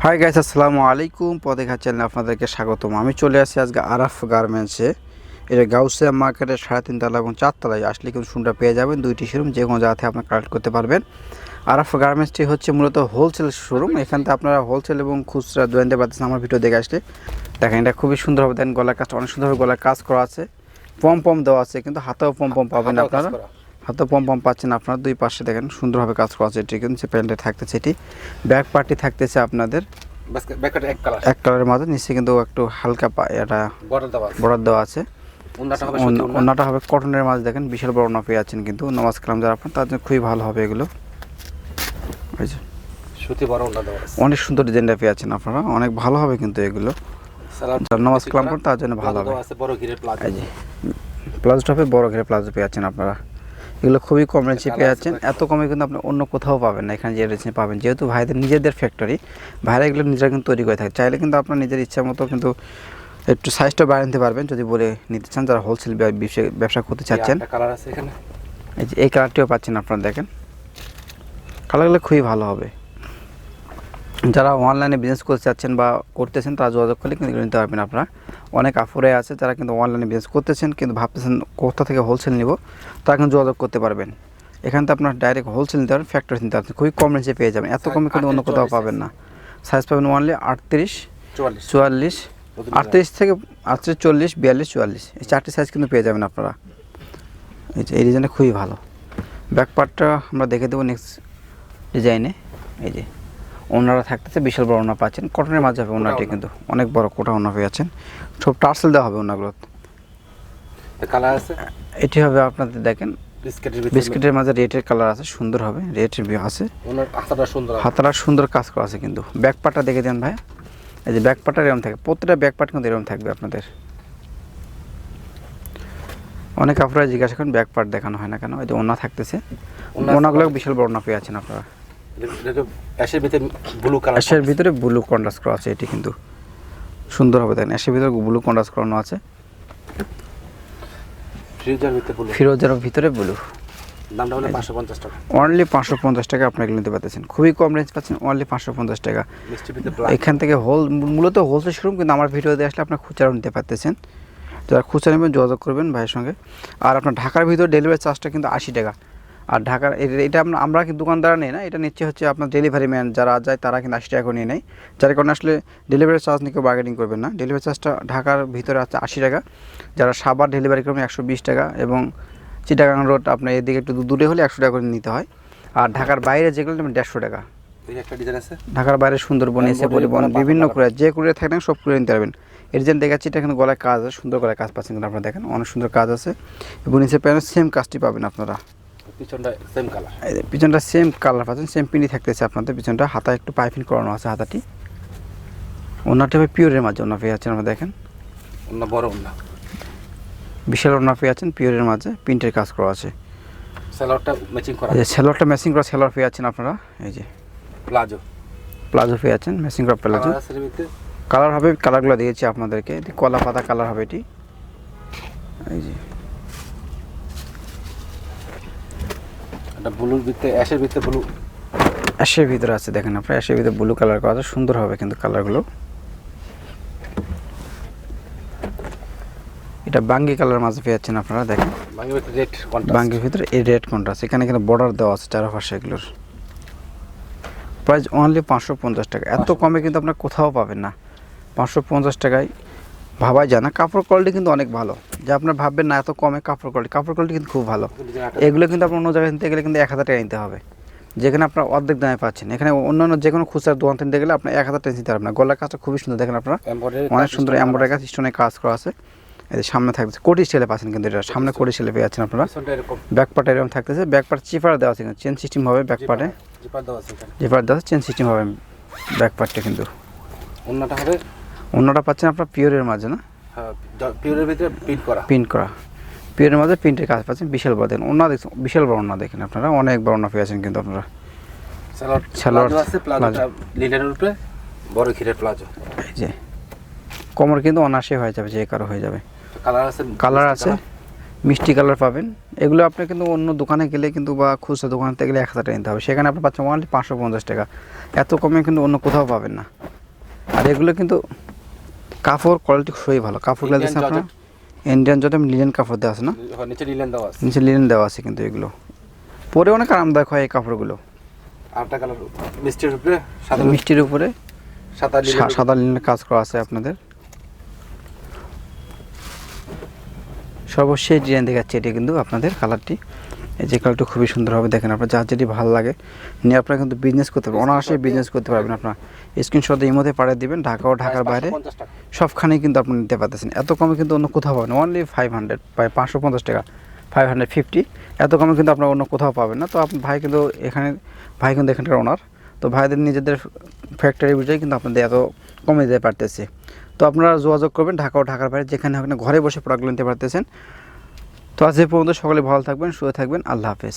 Hi guys, আসসালামু আলাইকুম। পদেঘা চ্যানেলে আপনাদেরকে স্বাগতম। আমি চলে আসছি আজকে আরাফ গার্মেন্টসে। এটা গাউসিয়া মার্কেটের 3.5 তলা এবং 4 তলায় আসলে কিন্তু শুনটা পেয়ে যাবেন। দুইটি শোরুম, যে কোনো জায়গা থেকে আপনারা কালেক্ট করতে পারবেন। আরাফ গার্মেন্টসটি হচ্ছে মূলত হোলসেল শোরুম। এখান থেকে আপনারা হোলসেল এবং খুচরা জানতে পারতেছেন আমার ভিডিও দেখে আসলে। দেখেন এটা খুবই সুন্দরভাবে দেন, গলার কাজটা অনেক সুন্দরভাবে গলার কাজ করা আছে, পম দেওয়া আছে, কিন্তু হাতেও পম পাবেন আপনারা। হাতে পম পাচ্ছেন আপনারা। দুই পাশে দেখেন সুন্দরভাবে কাজ করা আছে। এটি কিন্তু প্যান্টে থাকতেছে, এটি ব্যাক পার্টি থাকতেছে আপনাদের এক কালারের মাঝে, নিচে কিন্তু একটু হালকা এটা বর্ডার দেওয়া আছে। ওন্নাটা হবে কটনের মাঝে। দেখেন বিশাল বড় ওন্না পেয়ে যাচ্ছেন কিন্তু। নামাজ কালাম যারা আপনার তার জন্য খুবই ভালো হবে এগুলো। অনেক সুন্দর ডিজাইনটা পেয়ে যাচ্ছেন আপনারা, অনেক ভালো হবে কিন্তু এগুলো। নামাজ কালাম করেন তার জন্য ভালো হবে। প্লাজোটা হবে বড় ঘিরে প্লাজো পেয়ে যাচ্ছেন আপনারা। এগুলো খুবই কম রেঞ্জে পেয়ে যাচ্ছেন। এত কমে কিন্তু আপনি অন্য কোথাও পাবেন না, এখানে যে রেঞ্জে পাবেন। যেহেতু ভাইদের নিজেদের ফ্যাক্টরি, ভাইরা এগুলো নিজেরা কিন্তু তৈরি করে থাকে। চাইলে কিন্তু আপনার নিজের ইচ্ছা মতো কিন্তু একটু সাইজটা বাড়িয়ে নিতে পারবেন যদি বলে নিতে চান, যারা হোলসেল ব্যবসা করতে চাচ্ছেন। এই কালারটিও পাচ্ছেন আপনারা। দেখেন কালারগুলো খুবই ভালো হবে। যারা অনলাইনে বিজনেস করতে চাচ্ছেন বা করতেছেন তারা যোগাযোগ করলে কিন্তু নিতে পারবেন আপনারা। অনেক আফরে আছে যারা কিন্তু অনলাইনে বিজনেস করতেছেন কিন্তু ভাবতেছেন কোথা থেকে হোলসেল নিব, তারা কিন্তু যোগাযোগ করতে পারবেন। এখান থেকে আপনার ডাইরেক্ট হোলসেল নিতে পারবেন, ফ্যাক্টরি নিতে পারবেন, খুবই কম রেঞ্জে পেয়ে যাবেন। এত কমে কিন্তু অন্য কোথাও পাবেন না। সাইজ পাবেন অনলি 38, 44, 38 থেকে 38, 40, 42, 44, এই 4টি সাইজ কিন্তু পেয়ে যাবেন আপনারা। এই ডিজাইনটা খুবই ভালো। ব্যাক পার্টটা আমরা দেখে দেবো নেক্সট ডিজাইনে। এই যে ওনারা থাকতেছে, বিশাল বড় ওনা পাচ্ছেন, কটনের মাঝে হবে ওনাটি, কিন্তু অনেক বড় কোটা ওনা পেয়ে যাচ্ছেন। সব টার্সেল দেওয়া হবে ওনাগুলো। কালার আছে, এটি হবে আপনাদের দেখেন বিস্কিটের মাঝে রেডের কালার আছে, সুন্দর হবে। রেডের আছে, হাতাটা সুন্দর কাজ করা আছে কিন্তু। ব্যাক পার্টটা দেখে দেন ভাই। এই যে ব্যাক পার্টটা এরকম থাকে, প্রত্যেকটা ব্যাক পার্ট কিন্তু এরকম থাকবে আপনাদের। অনেক আপনারা জিজ্ঞাসা করেন ব্যাক পার্ট দেখানো হয় না কেন। এই যে ওনা থাকতেছে, ওনাগুলো বিশাল বড় ওনা পেয়ে আছেন আপনারা। অ্যাশের ভিতরে ব্লু কন্ট্রাস্ট করা আছে, এটি কিন্তু সুন্দর হবে। দেখেন অ্যাশের ভিতরে ব্লু কন্ট্রাস্ট করানো আছে, ফিরোজের ভিতরে ব্লু। দামটা হলো 550 টাকা, অনলি 550 টাকা আপনারা নিতে পারতেছেন। খুবই কম রেঞ্জ পাচ্ছেন, অনলি 550 টাকা। এখান থেকে মূলত হোলসেল শোরুম, কিন্তু আমার ভিডিওতে আসলে আপনার খুচরা নিতে পারতেছেন। যারা খুচরা নেবেন যোগাযোগ করবেন ভাইয়ের সঙ্গে। আর আপনার ঢাকার ভিতরে ডেলিভারি চার্জটা কিন্তু 80 টাকা। আর ঢাকার এটা আমরা কিন্তু দোকানদার নেই না, এটা নিচ্ছে হচ্ছে আপনার ডেলিভারি ম্যান যারা যায়, তারা কিন্তু 80 টাকা করে নিয়ে নেয়। যার কারণে আসলে ডেলিভারি চার্জ নিয়ে কেউ বার্গেনিং করবেন না। ডেলিভারি চার্জটা ঢাকার ভিতরে আছে 80 টাকা। যারা সাভার ডেলিভারি করবেন 120 টাকা, এবং চিটাগাং রোড আপনার এদিকে একটু দূরে হলে 100 টাকা করে নিতে হয়। আর ঢাকার বাইরে যেগুলো নেবেন 150 টাকা। ঢাকার বাইরে সুন্দরবন এসে পরিবহন বিভিন্ন কুরিয়ার, যে কুরিয়ার থাকেন সব কুরিয়ার নিতে পারবেন। এর জন্য দেখাচ্ছি, এটা কিন্তু গলায় কাজ আছে, সুন্দর গলায় কাজ পাচ্ছেন কিন্তু আপনারা। দেখেন অনেক সুন্দর কাজ আছে, এবং নিচে প্যান্টের সেম কাজটি পাবেন আপনারা। পিছনটা সেম কালার পাচ্ছেন, সেম পিনই থাকতেছে আপনাদের। পিছনটা হাতা একটু পাইপিং করানো আছে হাতাটি। ওনাটা হবে পিওরের মাঝে ওনা পেয়ে যাচ্ছেন আপনারা। দেখেন ওনা বড় ওনা, বিশাল ওনা পেয়ে যাচ্ছেন, পিওরের মাঝে প্রিন্টের কাজ করা আছে। সেলরটা ম্যাচিং করা, এই যে সেলরটা ম্যাচিং করা সেলর পেয়ে যাচ্ছেন আপনারা। এই যে প্লাজো পেয়ে যাচ্ছেন, ম্যাচিং করা প্লাজো। কালার হবে, কালারগুলো দিয়েছি আপনাদেরকে। কলা পাতা কালার হবে এটি। এই যে এটা ব্লুর ভিতরে, অ্যাশের ভিতরে ব্লু, অ্যাশের ভিতরে আছে। দেখেন আপনারা অ্যাশের ভিতরে ব্লু কালার করা আছে, সুন্দর হবে কিন্তু কালারগুলো। এটা বাঙ্গি কালার মাঝে পেয়ে যাচ্ছেন আপনারা। দেখেন বাঙ্গির ভিতরে এই রেড কন্ট্রাস্ট, এখানে কিন্তু বর্ডার দেওয়া আছে চারপাশে। এগুলোর প্রাইস অনলি 550 টাকা। এত কমে কিন্তু আপনার কোথাও পাবেন না। 550 টাকায় ভাবাই যায় না। কাপড় কোয়ালিটি কিন্তু অনেক ভালো, যে আপনার ভাববেন না এত কমে কাপড় কোয়ালিটি কিন্তু খুব ভালো। এগুলো কিন্তু আপনার অন্য জায়গায় নিতে গেলে কিন্তু 1000 টাকা নিতে হবে, যেখানে আপনার অর্ধেক দামে পাচ্ছেন। এখানে অন্যান্য যে কোনো খুচরা দোকান থেকে গেলে আপনার 1000 টাকা নিতে পারবেন না। গলার কাজটা খুবই সুন্দর, দেখেন আপনারা অনেক সুন্দর এমব্রয়ডারি কাজ, স্টোনের কাজ করা আছে। এই সামনে থাকতেছে কোটি স্টাইলে পাচ্ছেন কিন্তু, এটা সামনে কোটি স্টাইলে পেয়ে যাচ্ছেন আপনারা। ব্যাক পার্টে এরকম থাকতেছে, ব্যাক পার্ট চিপার দেওয়া আছে, চেন সিস্টেম হবে ব্যাক পার্টে। জিপার দেওয়া আছে, চেন সিস্টেম হবে ব্যাক পার্টে। কিন্তু অন্যটা পাচ্ছেন আপনার পিওরের মাঝে না, পিওরের ভিতরে প্রিন্ট করা পিওরের মাঝে প্রিন্টের কাজ পাচ্ছেন। বিশাল বড় দেখেন ওনা, দেখছেন বিশাল বড় ওনা, দেখেন আপনারা অনেক বড় ওনা পেয়েছেন কিন্তু আপনারা। সালোয়ার আছে, প্লাজোটা লিনেনের উপরে বড় ঘিরের প্লাজো। এই যে কোমর কিন্তু অনায়াসে হয়ে যাবে, যে কারো হয়ে যাবে। কালার আছে মিষ্টি কালার পাবেন। এগুলো আপনি কিন্তু অন্য দোকানে গেলে কিন্তু বা খুচরা দোকানে গেলে 1000 টাকা নিতে হবে, সেখানে আপনি পাচ্ছেন অনলি 550 টাকা। এত কমে কিন্তু অন্য কোথাও পাবেন না। আর এগুলো কিন্তু কাপড় কোয়ালিটি খুবই ভালো। কাপড়গুলো দেখছেন আপনার ইন্ডিয়ান যত লিনেন কাপড় দেওয়া আছে না, নিচে লিলেন দেওয়া আছে। নিচে লিনেন দেওয়া আছে কিন্তু এগুলো পরে অনেক আরামদায়ক হয় এই কাপড়গুলো। আরেকটা কালার মিষ্টির উপরে সাদা, মিষ্টির উপরে সাদা লিনেনের কাজ করা আছে আপনাদের। সর্বশেষ ডিজাইন দেখাচ্ছি, এটি কিন্তু আপনাদের কালারটি, এই যে কালারটি খুবই সুন্দর হবে। দেখেন আপনার যার যেটি ভালো লাগে নিয়ে আপনারা কিন্তু বিজনেস করতে পারবেন, অনায়াসে বিজনেস করতে পারবেন। আপনার স্ক্রিনশট এই মধ্যে পাঠিয়ে দিবেন, ঢাকা ও ঢাকার বাইরে 550 টাকা। সবখানেই কিন্তু আপনি নিতে পারতেছেন। এত কমে কিন্তু অন্য কোথাও পাবেন, অনলি 500 প্রায় 550 টাকা, 550। এত কমে কিন্তু আপনার অন্য কোথাও পাবেন না। তো আপনার ভাই কিন্তু এখানকার ওনার, তো ভাইদের নিজেদের ফ্যাক্টরি বুঝেই কিন্তু আপনাদের এত কমে দিতে পারতেছে। তো আপনারা যোগাযোগ করবেন ঢাকা ও ঢাকার বাইরে, যেখানে আপনি ঘরে বসে প্রোডাক্টগুলো নিতে পারতেছেন। তো আজ এই পর্যন্ত, সকলে ভালো থাকবেন, সুস্থ থাকবেন, আল্লাহ হাফেজ।